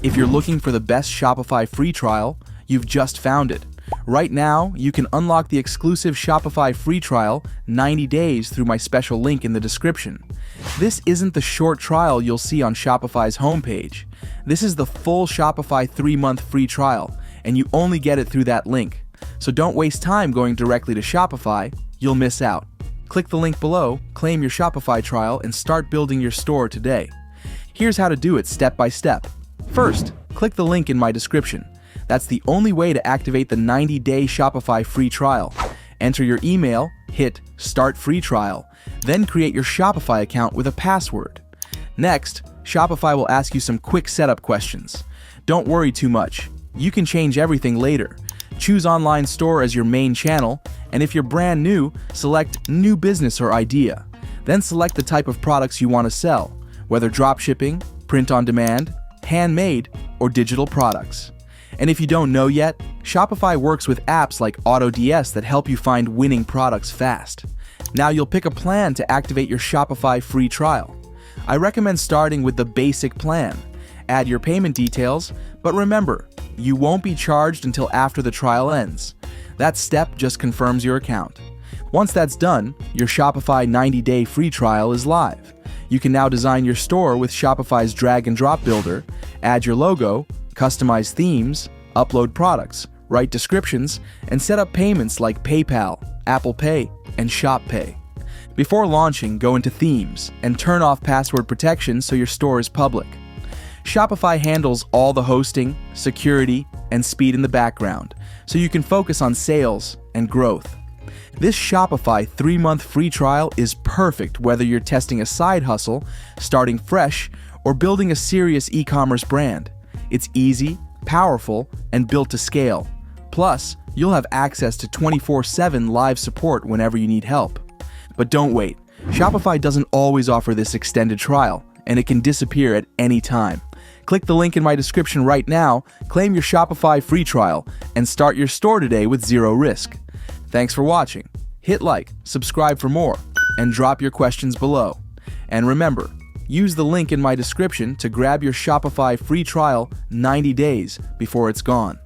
If you're looking for the best Shopify free trial, you've just found it. Right now, you can unlock the exclusive Shopify free trial 90 days through my special link in the description. This isn't the short trial you'll see on Shopify's homepage. This is the full Shopify 3-month free trial, and you only get it through that link. So don't waste time going directly to Shopify, you'll miss out. Click the link below, claim your Shopify trial, and start building your store today. Here's how to do it step by step. First, click the link in my description. That's the only way to activate the 90-day Shopify free trial. Enter your email, hit Start Free Trial, then create your Shopify account with a password. Next, Shopify will ask you some quick setup questions. Don't worry too much. You can change everything later. Choose Online Store as your main channel, and if you're brand new, select New Business or Idea. Then select the type of products you want to sell, whether dropshipping, print on demand, handmade, or digital products. And if you don't know yet, Shopify works with apps like AutoDS that help you find winning products fast. Now you'll pick a plan to activate your Shopify free trial. I recommend starting with the basic plan. Add your payment details, but remember, you won't be charged until after the trial ends. That step just confirms your account. Once that's done, your Shopify 90-day free trial is live. You can now design your store with Shopify's drag and drop builder, add your logo, customize themes, upload products, write descriptions, and set up payments like PayPal, Apple Pay, and Shop Pay. Before launching, go into Themes and turn off password protection so your store is public. Shopify handles all the hosting, security, and speed in the background, so you can focus on sales and growth. This Shopify 3-month free trial is perfect whether you're testing a side hustle, starting fresh, or building a serious e-commerce brand. It's easy, powerful, and built to scale. Plus, you'll have access to 24/7 live support whenever you need help. But don't wait. Shopify doesn't always offer this extended trial, and it can disappear at any time. Click the link in my description right now, claim your Shopify free trial, and start your store today with zero risk. Thanks for watching. Hit like, subscribe for more, and drop your questions below. And remember, use the link in my description to grab your Shopify free trial 90 days before it's gone.